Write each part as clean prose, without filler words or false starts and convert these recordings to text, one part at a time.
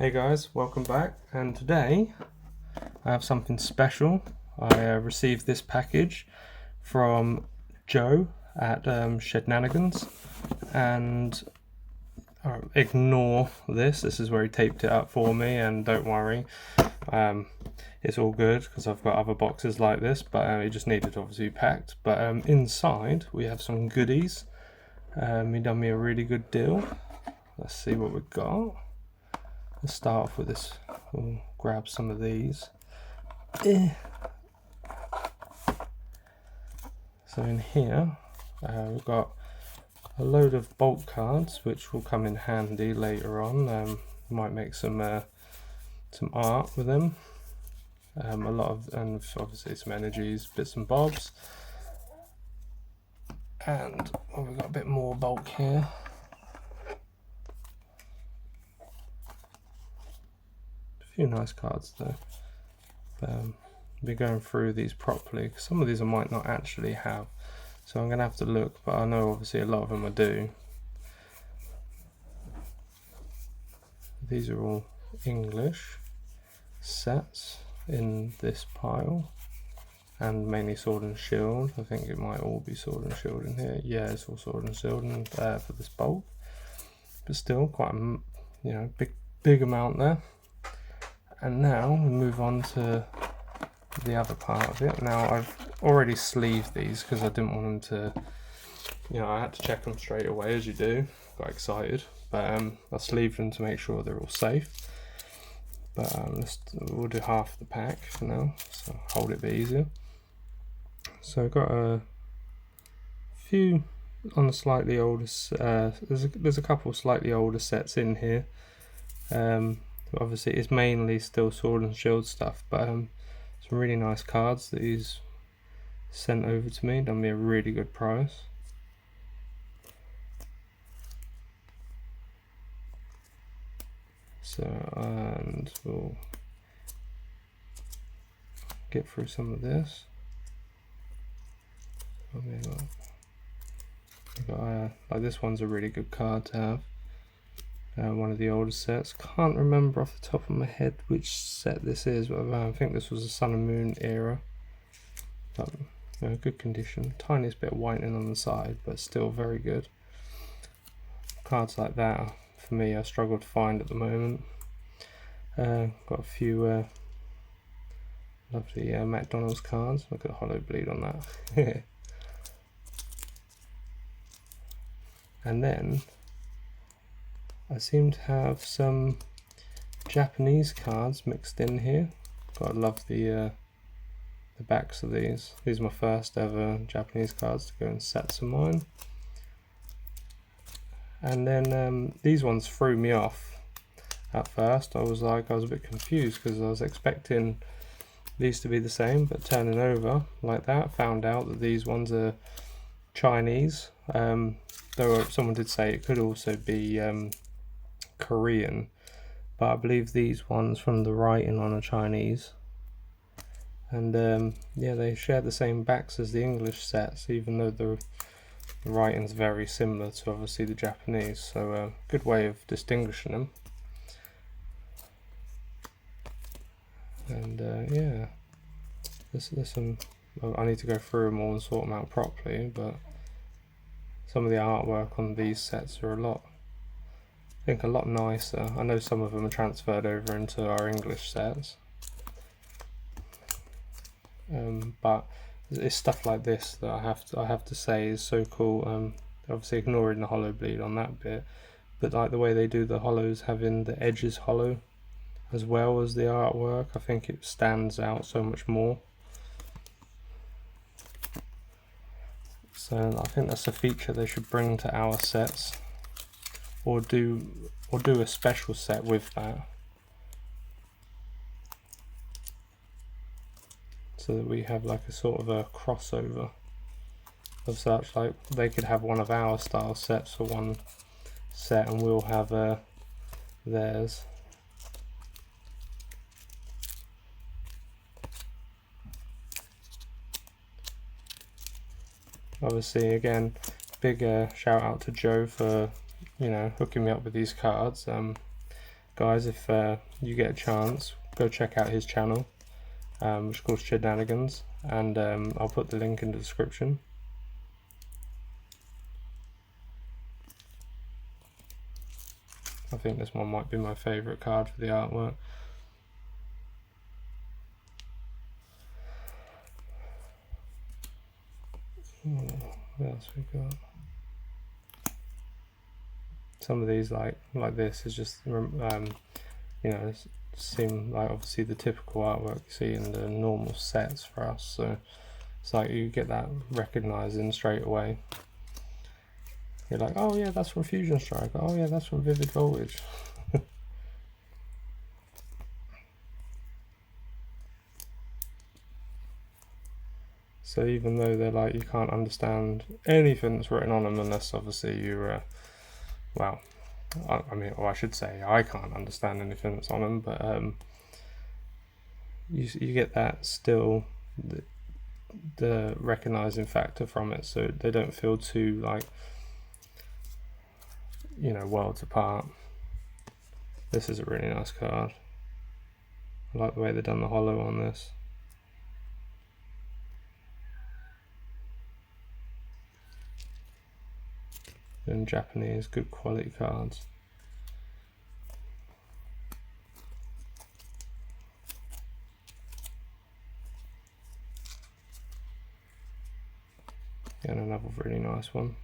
Hey guys, welcome back, and today I have something special. I received this package from Joe at Shednanigans, and ignore this is where he taped it up for me, and don't worry, it's all good because I've got other boxes like this, but it just needed to obviously be packed. But inside we have some goodies. He done me a really good deal. Let's see what we've got. Let's start off with this. We'll grab some of these. So in here we've got a load of bulk cards which will come in handy later on. Might make some art with them. A lot of, and obviously some energies, bits and bobs. And we've got a bit more bulk here. Few nice cards though. Be going through these properly because some of these I might not actually have, so I'm gonna have to look, but I know obviously a lot of them I do. These are all English sets in this pile, and mainly Sword and Shield. I think it might all be Sword and Shield in here. Yeah, it's all Sword and Shield and, for this bulk, but still quite a big amount there. And now we move on to the other part of it. Now I've already sleeved these because I didn't want them to, I had to check them straight away, as you do. Got excited, but I sleeved them to make sure they're all safe. But we'll do half the pack for now, so hold it a bit easier. So I've got a few on the slightly older. There's a couple slightly older sets in here. Obviously it's mainly still Sword and Shield stuff, but some really nice cards that he's sent over to me, done me a really good price. So, and we'll get through some of this. Like this one's a really good card to have. One of the older sets. Can't remember off the top of my head which set this is, but I think this was the Sun and Moon era. But good condition. Tiniest bit of whitening on the side, but still very good. Cards like that, for me, I struggle to find at the moment. Got a few lovely McDonald's cards. Look at the hollow bleed on that. And then I seem to have some Japanese cards mixed in here. Gotta love the backs of these. These are my first ever Japanese cards to go in sets of mine. And then these ones threw me off at first. I was a bit confused because I was expecting these to be the same, but turning over like that, found out that these ones are Chinese. Though someone did say it could also be Korean, but I believe these ones from the writing on are Chinese. And yeah, they share the same backs as the English sets, even though the writing's very similar to obviously the Japanese, so good way of distinguishing them. And yeah, there's some, I need to go through them all and sort them out properly, but some of the artwork on these sets are a lot nicer. I know some of them are transferred over into our English sets, but it's stuff like this that I have to say is so cool. Obviously ignoring the hollow bleed on that bit, but like the way they do the hollows, having the edges hollow as well as the artwork, I think it stands out so much more. So I think that's a feature they should bring to our sets, or do a special set with that, so that we have like a sort of a crossover of such. Like they could have one of our style sets for one set and we'll have theirs. Obviously again, big shout out to Joe for hooking me up with these cards. guys, if you get a chance, go check out his channel, which is called Shenanigans, and I'll put the link in the description. I think this one might be my favourite card for the artwork. What else we got? Some of these like this is just you know, seem like obviously the typical artwork you see in the normal sets for us, so it's like you get that recognizing straight away. You're like, oh yeah, that's from Fusion Strike, oh yeah, that's from Vivid Voltage. So even though they're like, you can't understand anything that's written on them unless obviously you're well, I mean, or I should say I can't understand anything that's on them, but you get that still, the recognizing factor from it, so they don't feel too like, you know, worlds apart. This is a really nice card. I like the way they've done the holo on this. In Japanese, good quality cards. And another really nice one.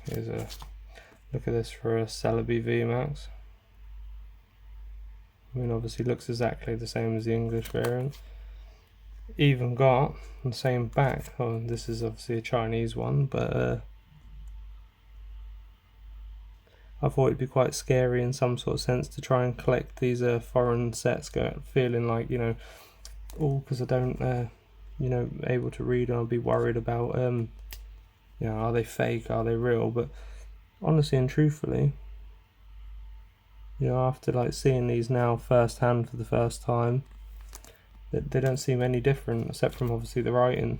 Here's a look at this for a Celebi VMAX. I mean, obviously looks exactly the same as the English variant. Even got the same back. Oh, this is obviously a Chinese one, but I thought it'd be quite scary in some sort of sense to try and collect these foreign sets, feeling like, you know, oh, because I don't, you know, able to read, and I'll be worried about, you know, are they fake, are they real? But honestly and truthfully, you know, after like seeing these now firsthand for the first time, they don't seem any different, except from obviously the writing.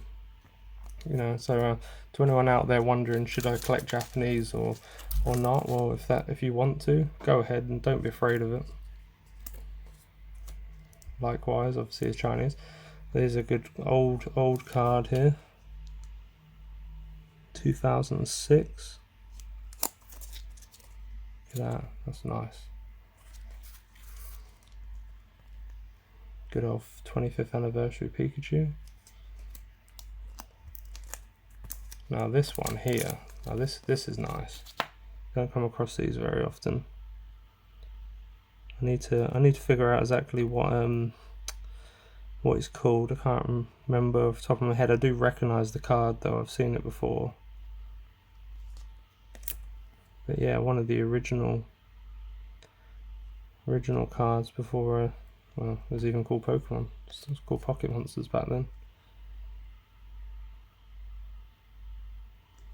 You know, so to anyone out there wondering, should I collect Japanese or not? Well, if you want to, go ahead and don't be afraid of it. Likewise, obviously it's Chinese. There's a good old card here. 2006. Look at that, that's nice. Good old 25th anniversary Pikachu. Now this one here, now this is nice. Don't come across these very often. I need to figure out exactly what it's called. I can't remember off the top of my head. I do recognise the card though, I've seen it before. But yeah, one of the original cards before well, it was even called Pokemon. It was called Pocket Monsters back then.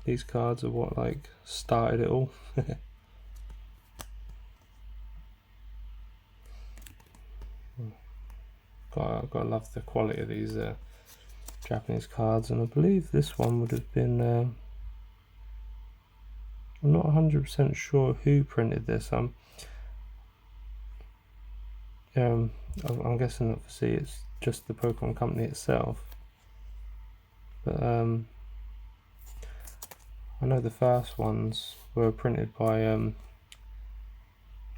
These cards are what like started it all. Gotta love the quality of these Japanese cards, and I believe this one would have been I'm not 100% sure who printed this. I'm guessing obviously it's just the Pokemon Company itself, but I know the first ones were printed by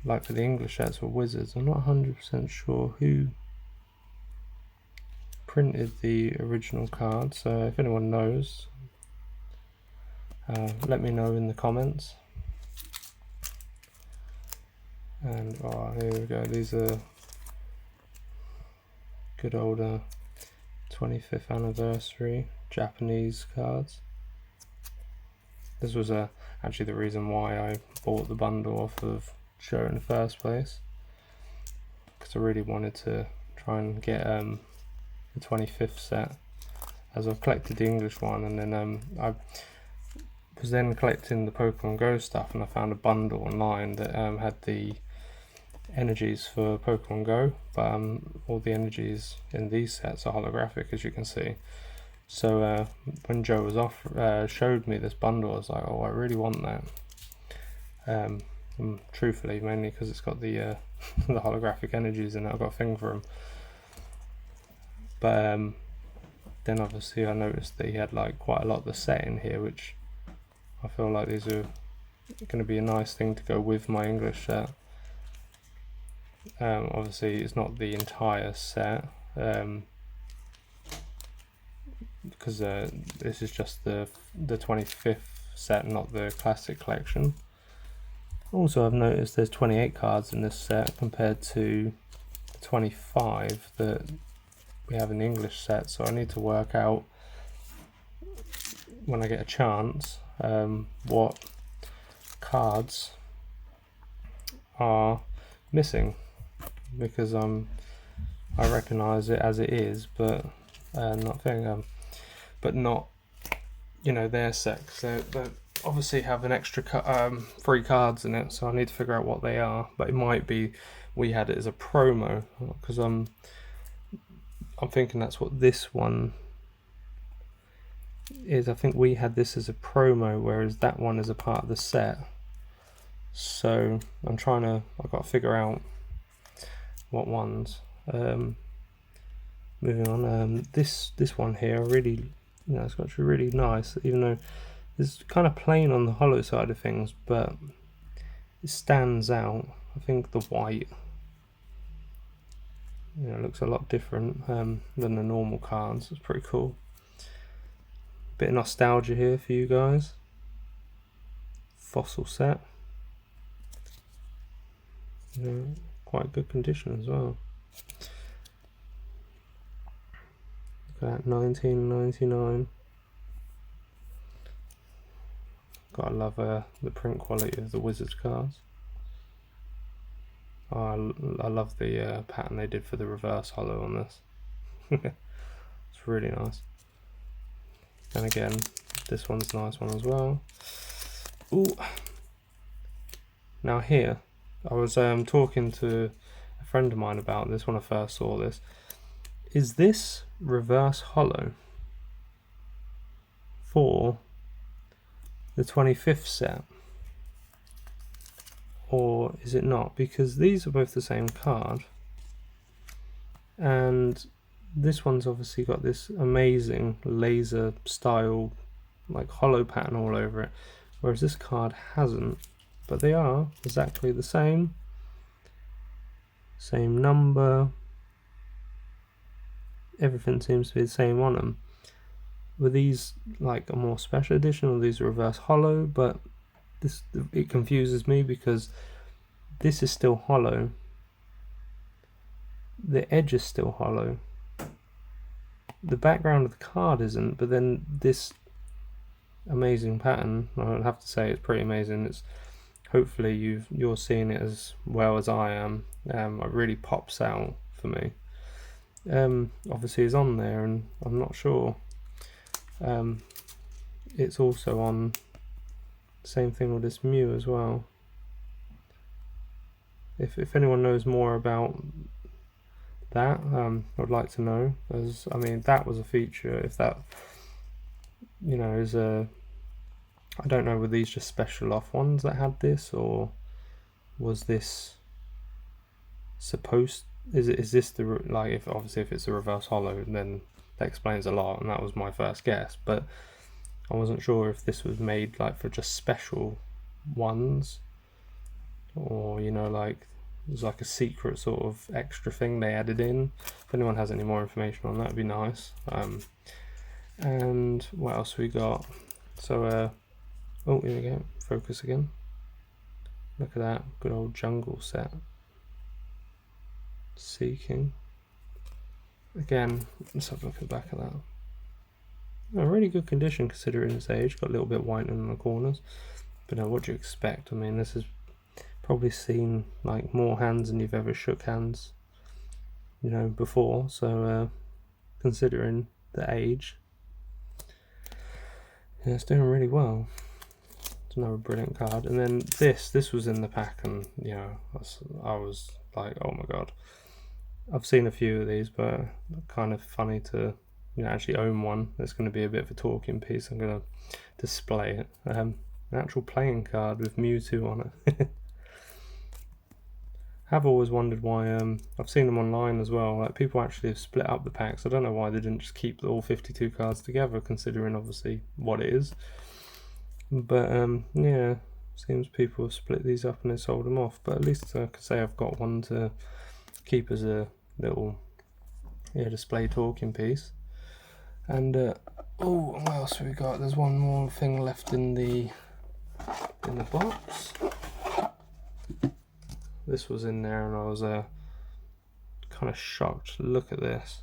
like for the English sets were Wizards. I'm not 100% sure who printed the original card, so if anyone knows, let me know in the comments. And oh, here we go, these are good old 25th anniversary Japanese cards. This was actually the reason why I bought the bundle off of Joe in the first place, because I really wanted to try and get the 25th set, as I've collected the English one, and then was then collecting the Pokemon Go stuff, and I found a bundle online that had the energies for Pokemon Go, but all the energies in these sets are holographic, as you can see. So when Joe was off, showed me this bundle, I was like, oh, I really want that. Truthfully, mainly because it's got the the holographic energies in it. I've got a thing for them. But then obviously I noticed that he had like quite a lot of the set in here, which I feel like these are going to be a nice thing to go with my English set. Obviously it's not the entire set, because this is just the 25th set, not the classic collection. Also, I've noticed there's 28 cards in this set compared to 25 that we have in the English set, so I need to work out when I get a chance what cards are missing, because I recognise it as it is, but not thinking, but not, you know, their set, because they obviously have an extra 3 cards in it, so I need to figure out what they are. But it might be we had it as a promo, because I'm thinking that's what this one is. I think we had this as a promo, whereas that one is a part of the set. So I've got to figure out what ones. Moving on, this one here, really, you know, it's actually really nice, even though it's kind of plain on the hollow side of things, but it stands out. I think the white, you know, looks a lot different than the normal cards. It's pretty cool. Bit of nostalgia here for you guys. Fossil set. You know, quite good condition as well. Look at that, 1999. Gotta love the print quality of the Wizards cards. Oh, I love the pattern they did for the reverse hollow on this. It's really nice. And again, this one's a nice one as well. Ooh. Now here, I was talking to a friend of mine about this when I first saw this. Is this reverse hollow for the 25th set, or is it not? Because these are both the same card, and this one's obviously got this amazing laser style like hollow pattern all over it, whereas this card hasn't. But they are exactly the same number, everything seems to be the same on them. Were these like a more special edition, or these are reverse hollow? But it confuses me, because this is still hollow, the edge is still hollow, the background of the card isn't, but then this amazing pattern, I would have to say it's pretty amazing. It's hopefully you're seeing it as well as I am. It really pops out for me. Obviously it's on there, and I'm not sure. It's also on, same thing with this Mew as well. If anyone knows more about that, I'd like to know, because I mean that was a feature. If that, you know, is a, I don't know, were these just special off ones that had this, or was this supposed, is this the, like, if obviously if it's a reverse hollow, then that explains a lot, and that was my first guess. But I wasn't sure if this was made like for just special ones, or, you know, like it was like a secret sort of extra thing they added in. If anyone has any more information on that, would be nice. And what else we got? So oh, here we go, focus again. Look at that, good old jungle set. Seeking. Again, let's have a look at the back of that. A really good condition considering its age. Got a little bit white in the corners, but what do you expect? I mean, this has probably seen like more hands than you've ever shook hands, you know, before. So considering the age, yeah, it's doing really well. It's another brilliant card. And then this was in the pack, and you know, I was like, oh my god. I've seen a few of these, but kind of funny to, you know, actually own one. It's going to be a bit of a talking piece. I'm going to display it. An actual playing card with Mewtwo on it. Have always wondered why. I've seen them online as well. Like, people actually have split up the packs. I don't know why they didn't just keep all 52 cards together, considering obviously what it is. But yeah, seems people have split these up and they sold them off. But at least I could say I've got one to keep as a little, yeah, display talking piece. And oh, what else have we got? There's one more thing left in the box. This was in there, and I was kind of shocked. Look at this.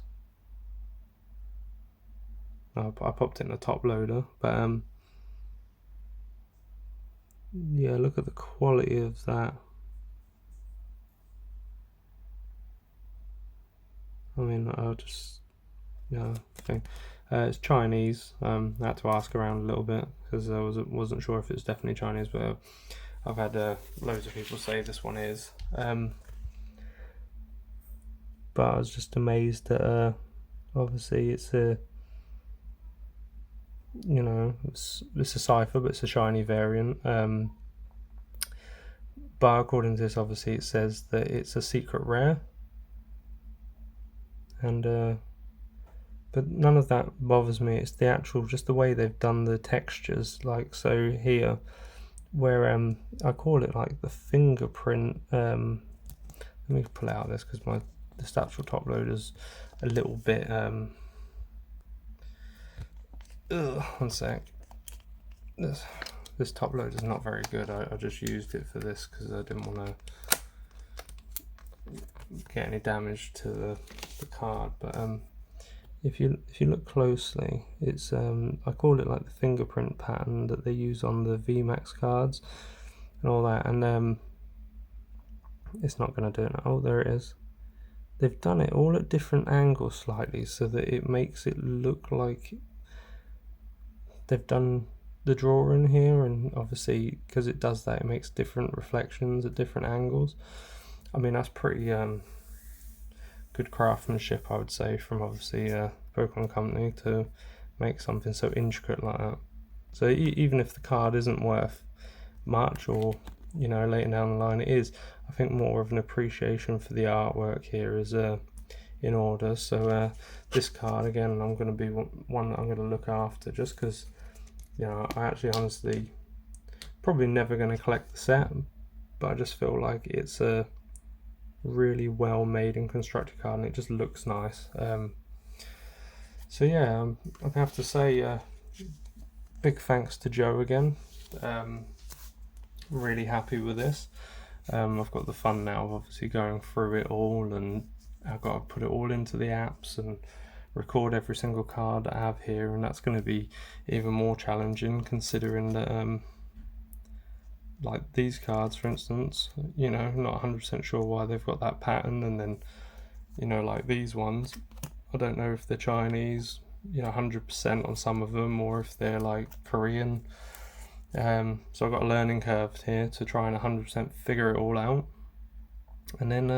I popped it in the top loader, but yeah, look at the quality of that. I mean, I'll just, yeah, think it's Chinese. I had to ask around a little bit because I wasn't sure if it's definitely Chinese, but I've had loads of people say this one is. But I was just amazed that obviously it's a, you know, it's a cipher, but it's a shiny variant. But according to this, obviously it says that it's a secret rare, and but none of that bothers me. It's the actual, just the way they've done the textures. Like, so here, where I call it like the fingerprint. Let me pull out this because this actual top loader's a little bit. One sec. This top loader's not very good. I just used it for this because I didn't want to get any damage to the card. But if you look closely, it's I call it like the fingerprint pattern that they use on the VMAX cards and all that, and it's not going to do it now. Oh, there it is. They've done it all at different angles slightly so that it makes it look like they've done the drawing here, and obviously because it does that, it makes different reflections at different angles. I mean, that's pretty good craftsmanship, I would say, from obviously Pokemon Company to make something so intricate like that. So even if the card isn't worth much, or you know, later down the line it is, I think more of an appreciation for the artwork here is in order. So this card, again, I'm going to be one that I'm going to look after, just because, you know, I actually honestly probably never going to collect the set, but I just feel like it's a really well made and constructed card, and it just looks nice. So yeah, I have to say big thanks to Joe again. Really happy with this. I've got the fun now of obviously going through it all, and I've got to put it all into the apps and record every single card I have here, and that's going to be even more challenging considering that like these cards, for instance, you know, not 100% sure why they've got that pattern, and then, you know, like these ones, I don't know if they're Chinese, you know, 100% on some of them, or if they're like Korean. So I've got a learning curve here to try and 100% figure it all out, and then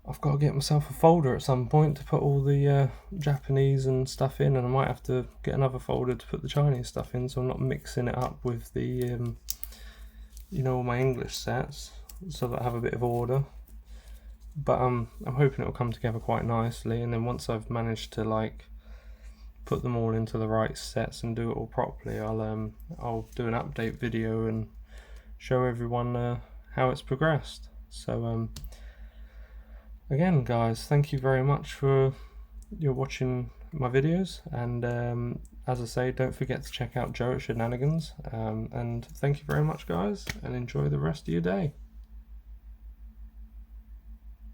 I've got to get myself a folder at some point to put all the Japanese and stuff in, and I might have to get another folder to put the Chinese stuff in, so I'm not mixing it up with the you know, all my English sets, so that I have a bit of order. But I'm hoping it'll come together quite nicely, and then once I've managed to like put them all into the right sets and do it all properly, I'll do an update video and show everyone how it's progressed. So again, guys, thank you very much for your watching my videos, and as I say, don't forget to check out Joe at Shenanigans, and thank you very much, guys, and enjoy the rest of your day.